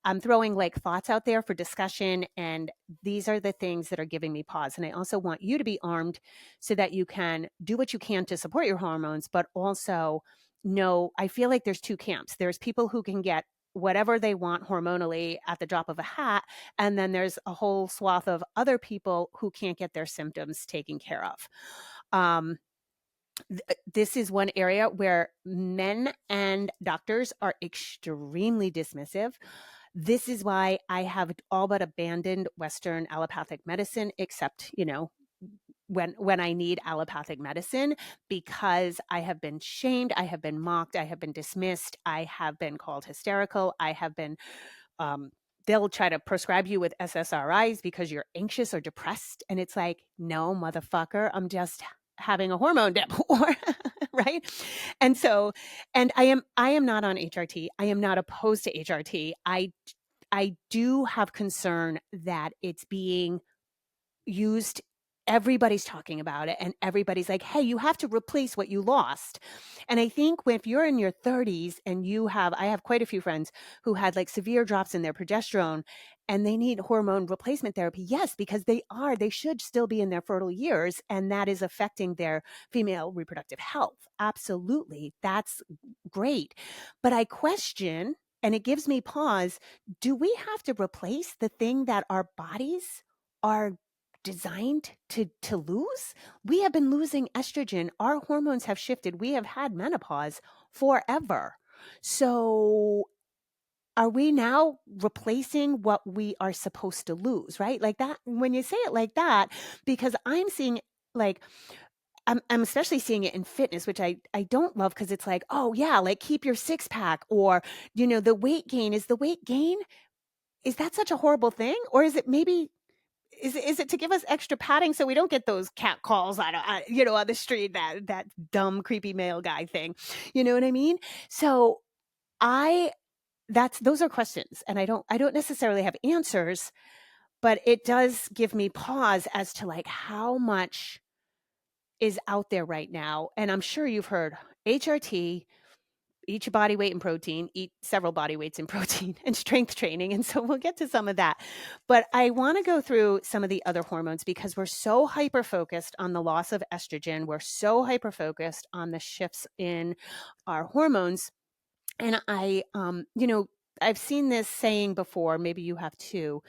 Speaker 1: I'm throwing like thoughts out there for discussion, and these are the things that are giving me pause. And I also want you to be armed so that you can do what you can to support your hormones, but also know, I feel like there's two camps. There's people who can get whatever they want hormonally at the drop of a hat, and then there's a whole swath of other people who can't get their symptoms taken care of. Um, this is one area where men and doctors are extremely dismissive. This is why I have all but abandoned Western allopathic medicine, except, when I need allopathic medicine, because I have been shamed, I have been mocked, I have been dismissed, I have been called hysterical, I have been um, they'll try to prescribe you with SSRIs because you're anxious or depressed. And it's like, no, motherfucker, I'm just having a hormone dip or right. And so, and I am not on HRT. I am not opposed to HRT. I do have concern that it's being used. Everybody's talking about it and everybody's like, hey, you have to replace what you lost. And I think if you're in your 30s and I have quite a few friends who had like severe drops in their progesterone and they need hormone replacement therapy. Yes, because they should still be in their fertile years and that is affecting their female reproductive health. Absolutely. That's great. But I question, and it gives me pause, do we have to replace the thing that our bodies are designed to lose? We have been losing estrogen. Our hormones have shifted. We have had menopause forever. So are we now replacing what we are supposed to lose, right? Like that, when you say it like that, because I'm seeing like, I'm especially seeing it in fitness, which I don't love because it's like, oh yeah, like keep your six pack or, the weight gain. Is the weight gain, is that such a horrible thing? Or is it maybe is it to give us extra padding so we don't get those cat calls on the street, that dumb creepy male guy thing, you know what I mean? So I those are questions, and I don't necessarily have answers, but it does give me pause as to like how much is out there right now. And I'm sure you've heard HRT, eat your body weight in protein, eat several body weights in protein, and strength training. And so we'll get to some of that. But I want to go through some of the other hormones because we're so hyper focused on the loss of estrogen. We're so hyper focused on the shifts in our hormones. And I've seen this saying before, maybe you have too.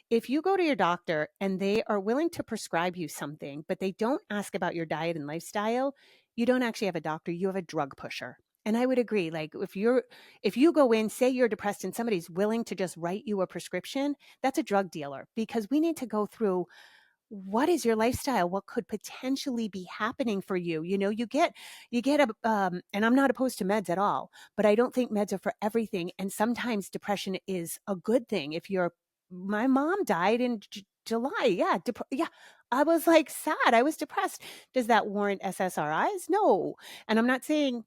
Speaker 1: If you go to your doctor and they are willing to prescribe you something, but they don't ask about your diet and lifestyle, you don't actually have a doctor, you have a drug pusher. And I would agree, like if you go in, say you're depressed and somebody's willing to just write you a prescription, that's a drug dealer, because we need to go through what is your lifestyle, what could potentially be happening for you. You get and I'm not opposed to meds at all, but I don't think meds are for everything. And sometimes depression is a good thing. My mom died in July. Yeah. Yeah. I was like sad. I was depressed. Does that warrant SSRIs? No. And I'm not saying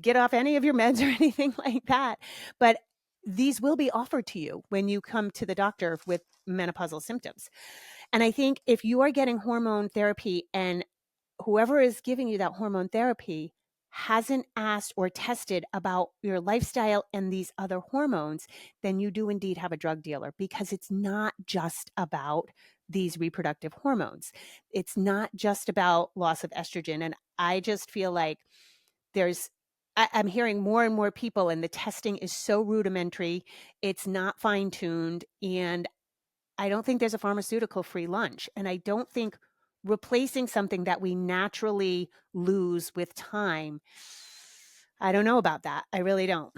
Speaker 1: get off any of your meds or anything like that, but these will be offered to you when you come to the doctor with menopausal symptoms. And I think if you are getting hormone therapy and whoever is giving you that hormone therapy hasn't asked or tested about your lifestyle and these other hormones, then you do indeed have a drug dealer, because it's not just about these reproductive hormones. It's not just about loss of estrogen. And I just feel like I'm hearing more and more people, and the testing is so rudimentary. It's not fine tuned. And I don't think there's a pharmaceutical free lunch. And I don't think replacing something that we naturally lose with time, I don't know about that. I really don't.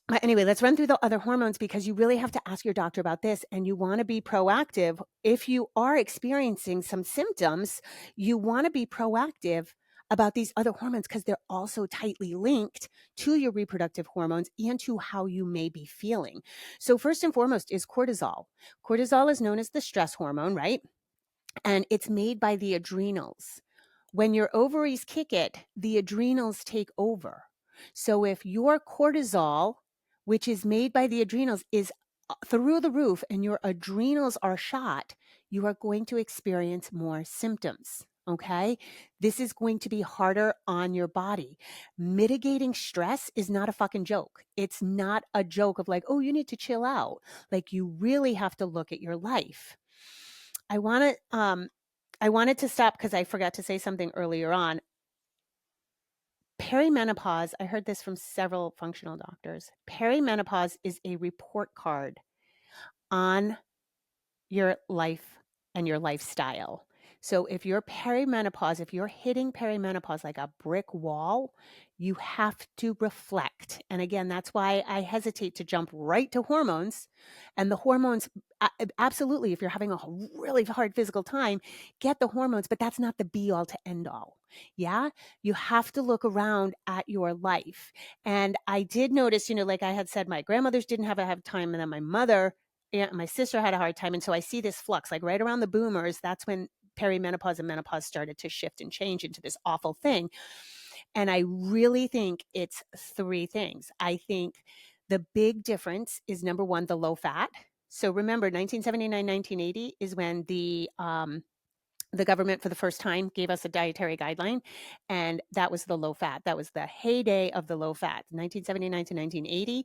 Speaker 1: But anyway, let's run through the other hormones, because you really have to ask your doctor about this, and you want to be proactive. If you are experiencing some symptoms, you want to be proactive about these other hormones, because they're also tightly linked to your reproductive hormones and to how you may be feeling. So first and foremost is cortisol. Cortisol is known as the stress hormone, right? And it's made by the adrenals. When your ovaries kick it, the adrenals take over. So if your cortisol, which is made by the adrenals, is through the roof and your adrenals are shot, you are going to experience more symptoms. Okay. This is going to be harder on your body. Mitigating stress is not a fucking joke. It's not a joke of like, oh, you need to chill out. Like, you really have to look at your life. I wanted to stop because I forgot to say something earlier on. Perimenopause, I heard this from several functional doctors. Perimenopause is a report card on your life and your lifestyle. So if you're perimenopause, if you're hitting perimenopause like a brick wall, you have to reflect. And again, that's why I hesitate to jump right to hormones. And the hormones, absolutely, if you're having a really hard physical time, get the hormones, but that's not the be all to end all. Yeah. You have to look around at your life. And I did notice, like I had said, my grandmothers didn't have a hard time. And then my mother and my sister had a hard time. And so I see this flux, like right around the boomers, that's when perimenopause and menopause started to shift and change into this awful thing. And I really think it's three things. I think the big difference is, number one, the low fat. So remember, 1979, 1980 is when the government for the first time gave us a dietary guideline, and that was the low fat. That was the heyday of the low fat, 1979 to 1980.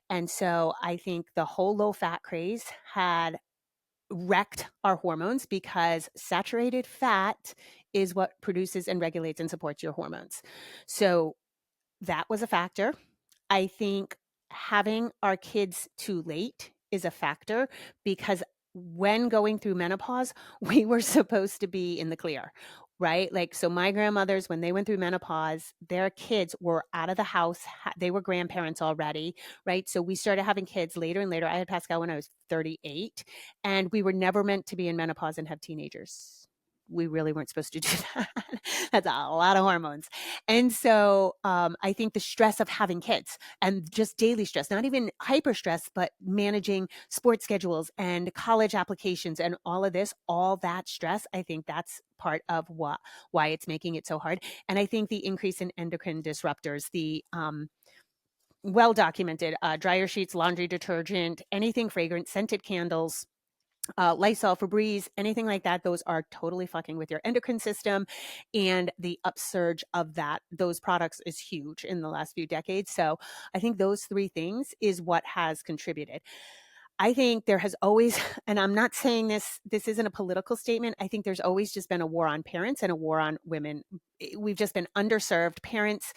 Speaker 1: And so I think the whole low fat craze had wrecked our hormones, because saturated fat is what produces and regulates and supports your hormones. So that was a factor. I think having our kids too late is a factor, because when going through menopause, we were supposed to be in the clear, right? Like, so my grandmothers, when they went through menopause, their kids were out of the house. They were grandparents already, right? So we started having kids later and later. I had Pascal when I was 38, and we were never meant to be in menopause and have teenagers. We really weren't supposed to do that. That's a lot of hormones. And so I think the stress of having kids and just daily stress, not even hyper stress, but managing sports schedules and college applications and all of this, all that stress, I think that's part of why it's making it so hard. And I think the increase in endocrine disruptors, the well documented dryer sheets, laundry detergent, anything fragrant, scented candles, Lysol, Febreze, anything like that, those are totally fucking with your endocrine system. And the upsurge of those products is huge in the last few decades. So I think those three things is what has contributed. I think there has always, and I'm not saying this isn't a political statement. I think there's always just been a war on parents and a war on women. We've just been underserved. Parents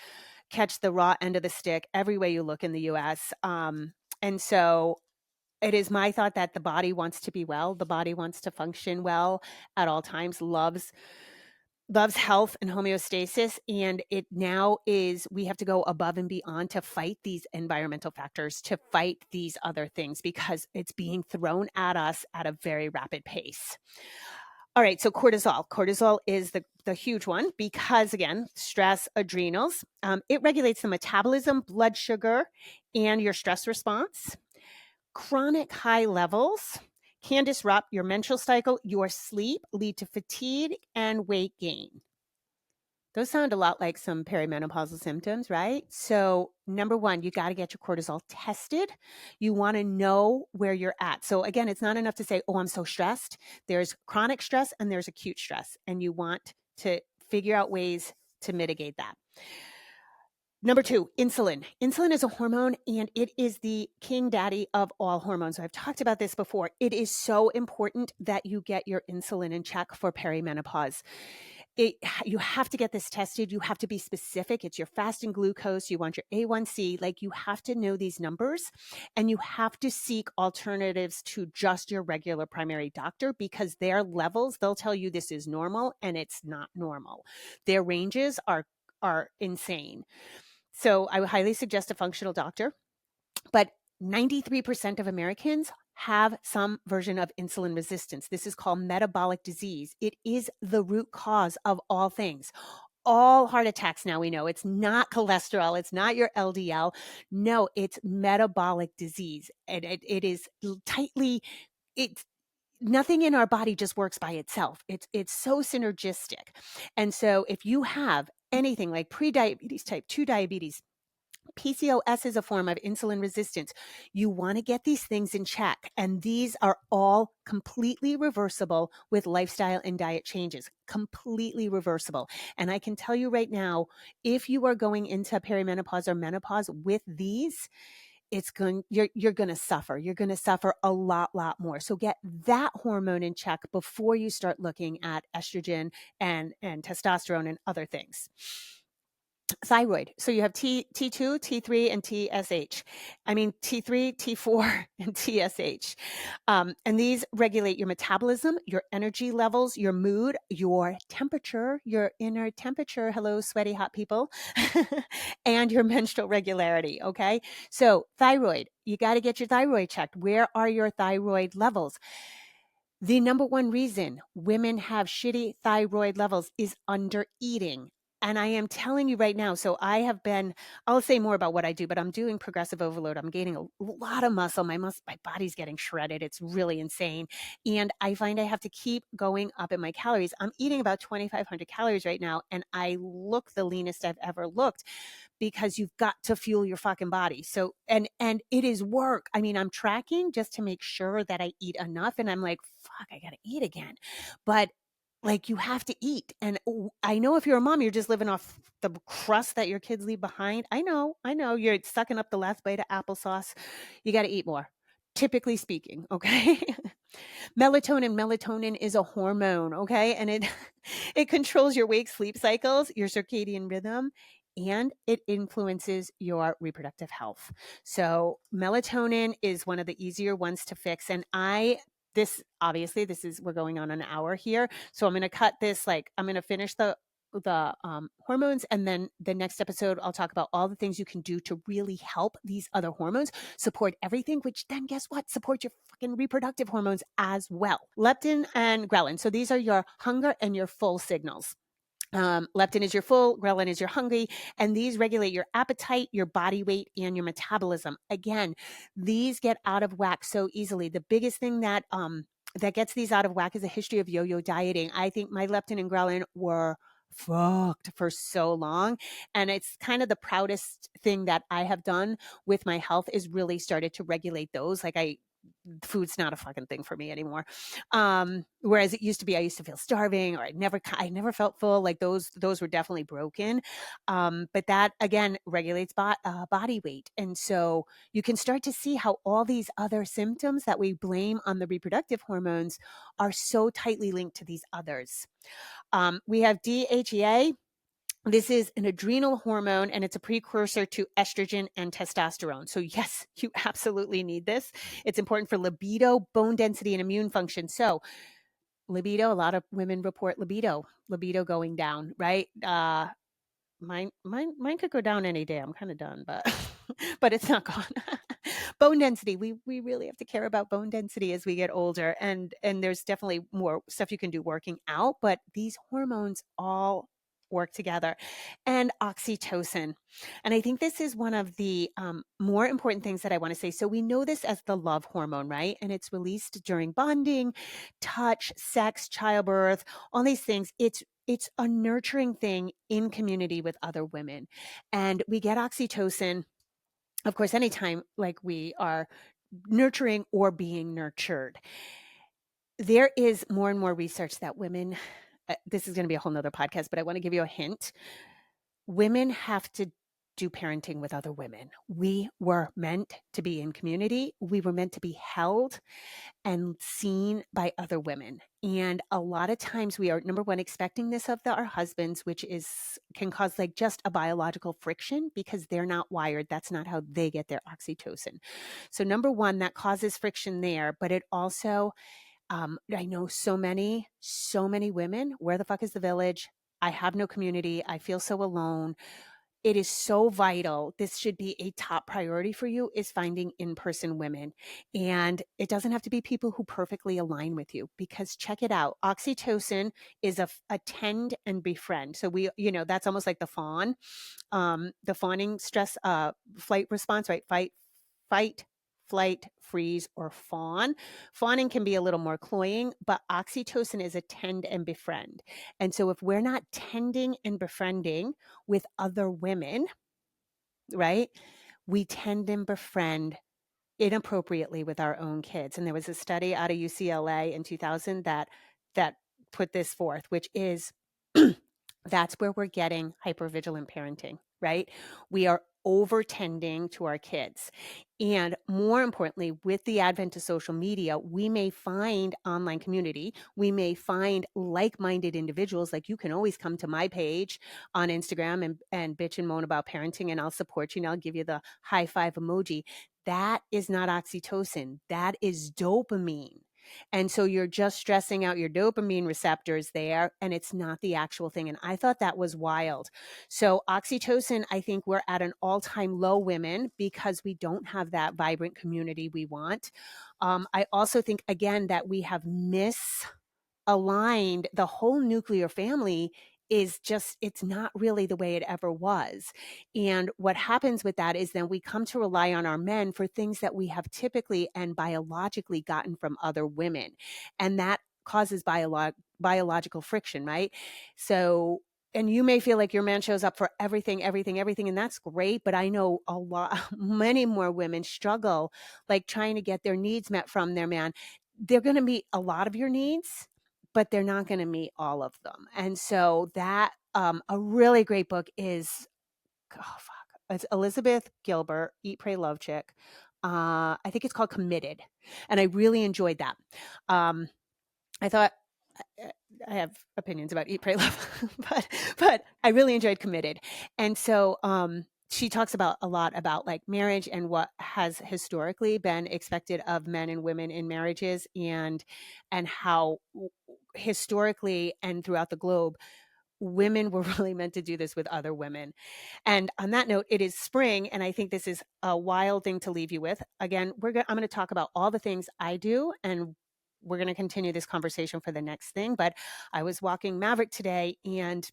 Speaker 1: catch the raw end of the stick every way you look in the US. And so it is my thought that the body wants to be well. The body wants to function well at all times, loves health and homeostasis. And it now is, we have to go above and beyond to fight these environmental factors, to fight these other things, because it's being thrown at us at a very rapid pace. All right, so cortisol. Cortisol is the huge one, because again, stress, adrenals, it regulates the metabolism, blood sugar, and your stress response. Chronic high levels can disrupt your menstrual cycle, your sleep, lead to fatigue and weight gain. Those sound a lot like some perimenopausal symptoms, right? So number one, you got to get your cortisol tested. You want to know where you're at. So again, it's not enough to say, oh, I'm so stressed. There's chronic stress and there's acute stress, and you want to figure out ways to mitigate that. Number two, insulin. Insulin is a hormone, and it is the king daddy of all hormones. I've talked about this before. It is so important that you get your insulin in check for perimenopause. You have to get this tested. You have to be specific. It's your fasting glucose. You want your A1C. Like, you have to know these numbers, and you have to seek alternatives to just your regular primary doctor, because their levels, they'll tell you this is normal, and it's not normal. Their ranges are insane. So I would highly suggest a functional doctor. But 93% of Americans have some version of insulin resistance. This is called metabolic disease. It is the root cause of all things. All heart attacks now, we know it's not cholesterol. It's not your LDL. No, it's metabolic disease. And it is tightly, it's nothing in our body just works by itself. It's so synergistic. And so if you have anything like prediabetes, type 2 diabetes, PCOS is a form of insulin resistance, you want to get these things in check. And these are all completely reversible with lifestyle and diet changes, completely reversible. And I can tell you right now, if you are going into perimenopause or menopause with these, you're going to suffer. You're going to suffer a lot more. So get that hormone in check before you start looking at estrogen and testosterone and other things. Thyroid. So you have T2, T3, and TSH. I mean, T3, T4, and TSH. And these regulate your metabolism, your energy levels, your mood, your temperature, your inner temperature. Hello, sweaty hot people. And your menstrual regularity. Okay. So thyroid, you got to get your thyroid checked. Where are your thyroid levels? The number one reason women have shitty thyroid levels is under eating. And I am telling you right now, so I'll say more about what I do, but I'm doing progressive overload. I'm gaining a lot of muscle. My body's getting shredded. It's really insane. And I find I have to keep going up in my calories. I'm eating about 2,500 calories right now, and I look the leanest I've ever looked because you've got to fuel your fucking body. So, and it is work. I mean, I'm tracking just to make sure that I eat enough. And I'm like, fuck, I got to eat again. But like, you have to eat. And I know if you're a mom, you're just living off the crust that your kids leave behind. I know you're sucking up the last bite of applesauce. You got to eat more, typically speaking. Okay. Melatonin is a hormone, okay? And it it controls your wake sleep cycles, your circadian rhythm, and it influences your reproductive health. So, melatonin is one of the easier ones to fix, and this is we're going on an hour here, so I'm going to cut this, like, I'm going to finish the hormones, and then the next episode I'll talk about all the things you can do to really help these other hormones support everything, which then guess what, support your fucking reproductive hormones as well. Leptin and ghrelin, so these are your hunger and your full signals. Leptin is your full, ghrelin is your hungry, and these regulate your appetite, your body weight, and your metabolism. Again, these get out of whack so easily. The biggest thing that gets these out of whack is a history of yo-yo dieting. I think my leptin and ghrelin were fucked for so long, and it's kind of the proudest thing that I have done with my health is really started to regulate those. Like, food's not a fucking thing for me anymore. Whereas it used to be, I used to feel starving, or I never felt full. Like, those were definitely broken. But that again regulates body weight. And so you can start to see how all these other symptoms that we blame on the reproductive hormones are so tightly linked to these others. We have DHEA. This is an adrenal hormone, and it's a precursor to estrogen and testosterone. So yes, you absolutely need this. It's important for libido, bone density, and immune function. So libido, a lot of women report libido going down, right? Mine could go down any day. I'm kind of done, but but it's not gone. Bone density. We really have to care about bone density as we get older, and there's definitely more stuff you can do working out, but these hormones all work together. And oxytocin. And I think this is one of the more important things that I want to say. So we know this as the love hormone, right? And it's released during bonding, touch, sex, childbirth, all these things. It's a nurturing thing in community with other women. And we get oxytocin, of course, anytime like we are nurturing or being nurtured. There is more and more research that women, this is going to be a whole nother podcast, but I want to give you a hint. Women have to do parenting with other women. We were meant to be in community. We were meant to be held and seen by other women. And a lot of times we are, number one, expecting this of our husbands, which can cause like just a biological friction because they're not wired. That's not how they get their oxytocin. So number one, that causes friction there, but it also, I know so many women, where the fuck is the village? I have no community. I feel so alone. It is so vital. This should be a top priority for you, is finding in-person women. And it doesn't have to be people who perfectly align with you, because check it out. Oxytocin is a tend and befriend. So that's almost like the fawning stress, flight response, right? Fight, flight, freeze, or fawn. Fawning can be a little more cloying, but oxytocin is a tend and befriend. And so if we're not tending and befriending with other women, right, we tend and befriend inappropriately with our own kids. And there was a study out of UCLA in 2000 that put this forth, which is that's where we're getting hypervigilant parenting, right? We are over-tending to our kids. And more importantly, with the advent of social media, we may find online community. We may find like-minded individuals. Like, you can always come to my page on Instagram and bitch and moan about parenting, and I'll support you and I'll give you the high five emoji. That is not oxytocin. That is dopamine. And so you're just stressing out your dopamine receptors there, and it's not the actual thing. And I thought that was wild. So oxytocin, I think we're at an all-time low, women, because we don't have that vibrant community we want. I also think, again, that we have misaligned the whole nuclear family. Is just, it's not really the way it ever was. And what happens with that is then we come to rely on our men for things that we have typically and biologically gotten from other women. And that causes biological friction, right? So, and you may feel like your man shows up for everything, and that's great. But I know many more women struggle, like trying to get their needs met from their man. They're going to meet a lot of your needs, but they're not going to meet all of them. And so that, a really great book is, it's Elizabeth Gilbert, Eat, Pray, Love Chick. I think it's called Committed. And I really enjoyed that. I thought, I have opinions about Eat, Pray, Love, but I really enjoyed Committed. And so, she talks a lot about like marriage and what has historically been expected of men and women in marriages, and how historically and throughout the globe, women were really meant to do this with other women. And on that note, it is spring, and I think this is a wild thing to leave you with. Again, I'm going to talk about all the things I do, and we're going to continue this conversation for the next thing. But I was walking Maverick today, and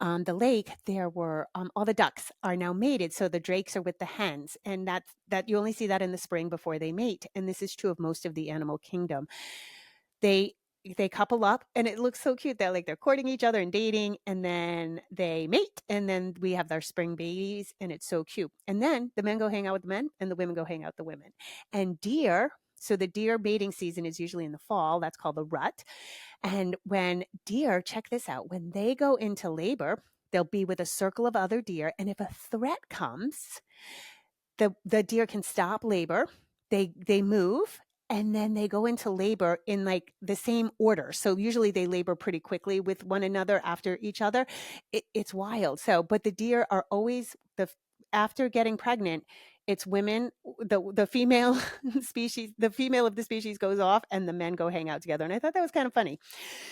Speaker 1: on the lake, there were all the ducks are now mated. So the drakes are with the hens, and that you only see that in the spring before they mate. And this is true of most of the animal kingdom. They couple up, and it looks so cute. They're courting each other and dating, and then they mate, and then we have their spring babies, and it's so cute. And then the men go hang out with the men, and the women go hang out with the women. And deer. So the deer mating season is usually in the fall. That's called the rut. And when deer, check this out, when they go into labor, they'll be with a circle of other deer. And if a threat comes, the deer can stop labor. They move, and then they go into labor in like the same order. So usually they labor pretty quickly with one another after each other. It's wild. So, but the deer are always after getting pregnant, it's women, the female species, the female of the species goes off, and the men go hang out together. And I thought that was kind of funny.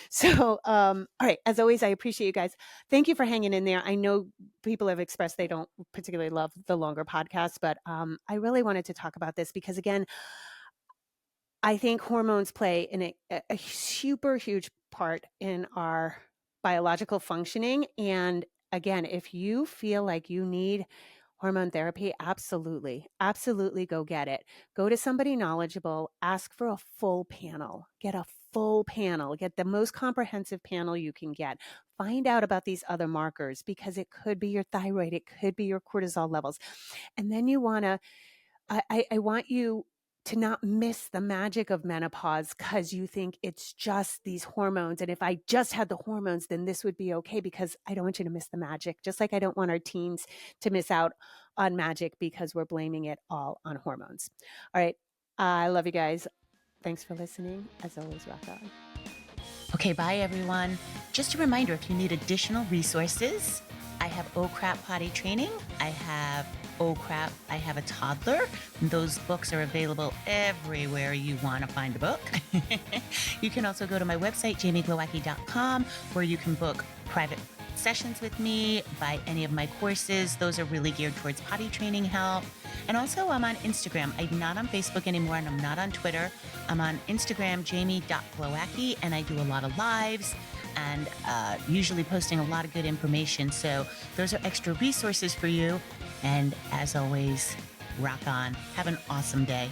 Speaker 1: So, all right. As always, I appreciate you guys. Thank you for hanging in there. I know people have expressed they don't particularly love the longer podcasts, but I really wanted to talk about this because, again, I think hormones play in a super huge part in our biological functioning. And again, if you feel like you need hormone therapy, absolutely go get it. Go to somebody knowledgeable, ask for a full panel, get a full panel, get the most comprehensive panel you can get. Find out about these other markers, because it could be your thyroid, it could be your cortisol levels. And then you want to, I want you to not miss the magic of menopause because you think it's just these hormones. And if I just had the hormones, then this would be okay, because I don't want you to miss the magic. Just like I don't want our teens to miss out on magic because we're blaming it all on hormones. All right. I love you guys. Thanks for listening. As always, rock on.
Speaker 2: Okay, bye everyone. Just a reminder, if you need additional resources, I have Oh Crap Potty Training. I have Oh Crap, I Have a Toddler. Those books are available everywhere you want to find a book. You can also go to my website, jamieglowacki.com, where you can book private sessions with me, buy any of my courses. Those are really geared towards potty training help. And also I'm on Instagram. I'm not on Facebook anymore, and I'm not on Twitter. I'm on Instagram, jamie.glowacki, and I do a lot of lives and usually posting a lot of good information. So those are extra resources for you. And as always, rock on. Have an awesome day.